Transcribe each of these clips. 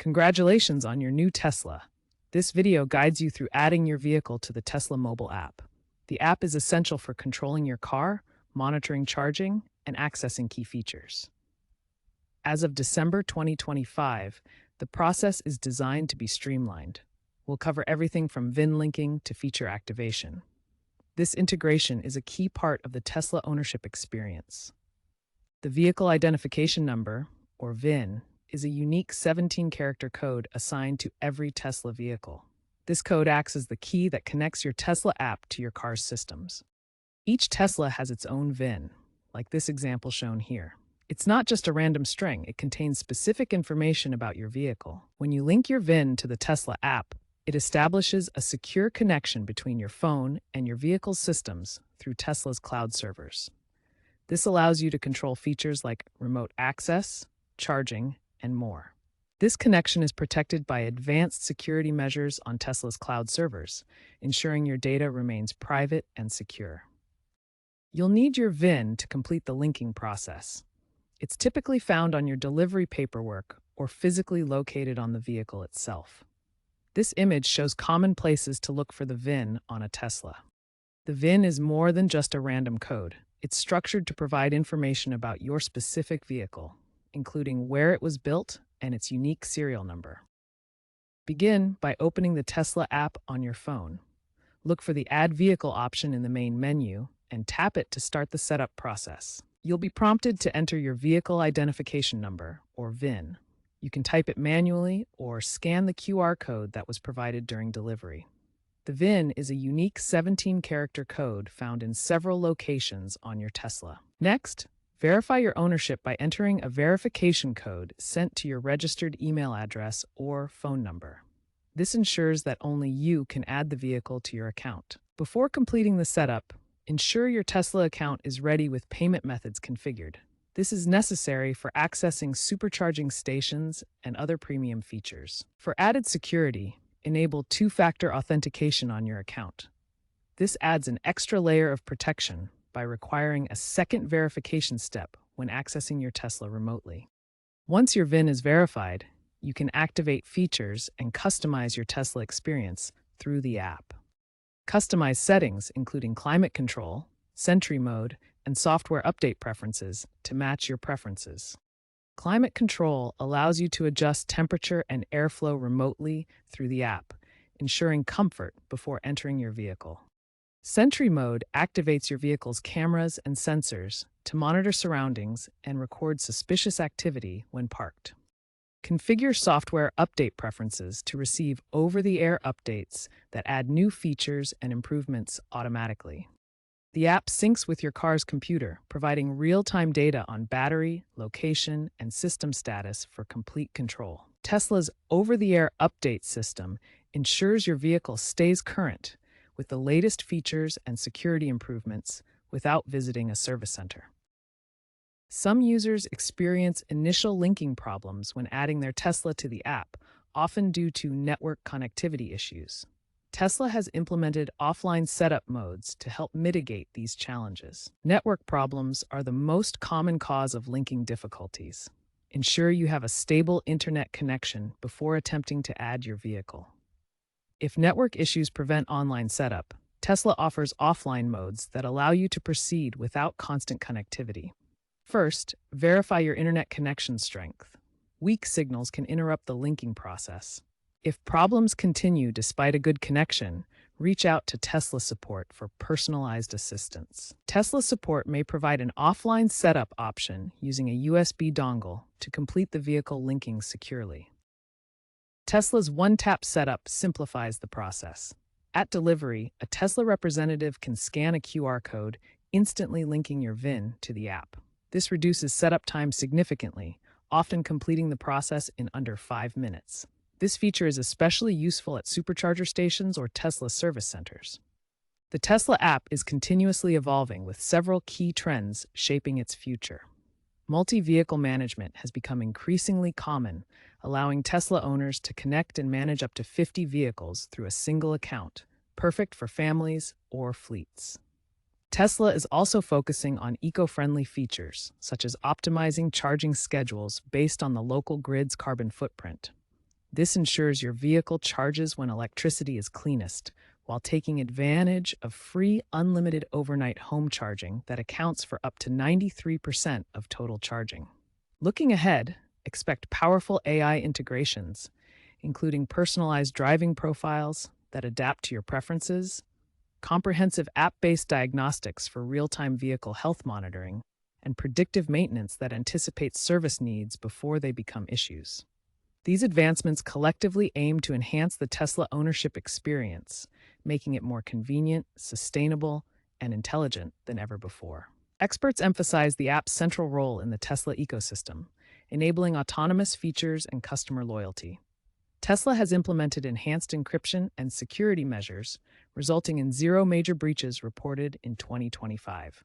Congratulations on your new Tesla. This video guides you through adding your vehicle to the Tesla mobile app. The app is essential for controlling your car, monitoring charging, and accessing key features. As of December 2025, the process is designed to be streamlined. We'll cover everything from VIN linking to feature activation. This integration is a key part of the Tesla ownership experience. The Vehicle Identification Number, or VIN, is a unique 17-character code assigned to every Tesla vehicle. This code acts as the key that connects your Tesla app to your car's systems. Each Tesla has its own VIN, like this example shown here. It's not just a random string, it contains specific information about your vehicle. When you link your VIN to the Tesla app, it establishes a secure connection between your phone and your vehicle's systems through Tesla's cloud servers. This allows you to control features like remote access, charging, and more. This connection is protected by advanced security measures on Tesla's cloud servers, ensuring your data remains private and secure. You'll need your VIN to complete the linking process. It's typically found on your delivery paperwork or physically located on the vehicle itself. This image shows common places to look for the VIN on a Tesla. The VIN is more than just a random code. It's structured to provide information about your specific vehicle, including where it was built and its unique serial number. Begin by opening the Tesla app on your phone. Look for the Add Vehicle option in the main menu and tap it to start the setup process. You'll be prompted to enter your Vehicle Identification Number, or VIN. You can type it manually or scan the QR code that was provided during delivery. The VIN is a unique 17-character code found in several locations on your Tesla. Next, verify your ownership by entering a verification code sent to your registered email address or phone number. This ensures that only you can add the vehicle to your account. Before completing the setup, ensure your Tesla account is ready with payment methods configured. This is necessary for accessing supercharging stations and other premium features. For added security, enable two-factor authentication on your account. This adds an extra layer of protection by requiring a second verification step when accessing your Tesla remotely. Once your VIN is verified, you can activate features and customize your Tesla experience through the app. Customize settings, including climate control, Sentry mode, and software update preferences to match your preferences. Climate control allows you to adjust temperature and airflow remotely through the app, ensuring comfort before entering your vehicle. Sentry mode activates your vehicle's cameras and sensors to monitor surroundings and record suspicious activity when parked. Configure software update preferences to receive over-the-air updates that add new features and improvements automatically. The app syncs with your car's computer, providing real-time data on battery, location, and system status for complete control. Tesla's over-the-air update system ensures your vehicle stays current with the latest features and security improvements without visiting a service center. Some users experience initial linking problems when adding their Tesla to the app, often due to network connectivity issues. Tesla has implemented offline setup modes to help mitigate these challenges. Network problems are the most common cause of linking difficulties. Ensure you have a stable internet connection before attempting to add your vehicle. If network issues prevent online setup, Tesla offers offline modes that allow you to proceed without constant connectivity. First, verify your internet connection strength. Weak signals can interrupt the linking process. If problems continue despite a good connection, reach out to Tesla support for personalized assistance. Tesla support may provide an offline setup option using a USB dongle to complete the vehicle linking securely. Tesla's one-tap setup simplifies the process. At delivery, a Tesla representative can scan a QR code, instantly linking your VIN to the app. This reduces setup time significantly, often completing the process in under 5 minutes. This feature is especially useful at supercharger stations or Tesla service centers. The Tesla app is continuously evolving with several key trends shaping its future. Multi-vehicle management has become increasingly common, allowing Tesla owners to connect and manage up to 50 vehicles through a single account, perfect for families or fleets. Tesla is also focusing on eco-friendly features, such as optimizing charging schedules based on the local grid's carbon footprint. This ensures your vehicle charges when electricity is cleanest, while taking advantage of free unlimited overnight home charging that accounts for up to 93% of total charging. Looking ahead, expect powerful AI integrations, including personalized driving profiles that adapt to your preferences, comprehensive app-based diagnostics for real-time vehicle health monitoring, and predictive maintenance that anticipates service needs before they become issues. These advancements collectively aim to enhance the Tesla ownership experience, making it more convenient, sustainable, and intelligent than ever before. Experts emphasize the app's central role in the Tesla ecosystem, enabling autonomous features and customer loyalty. Tesla has implemented enhanced encryption and security measures, resulting in zero major breaches reported in 2025.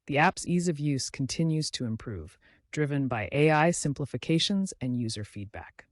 The app's ease of use continues to improve, driven by AI simplifications and user feedback.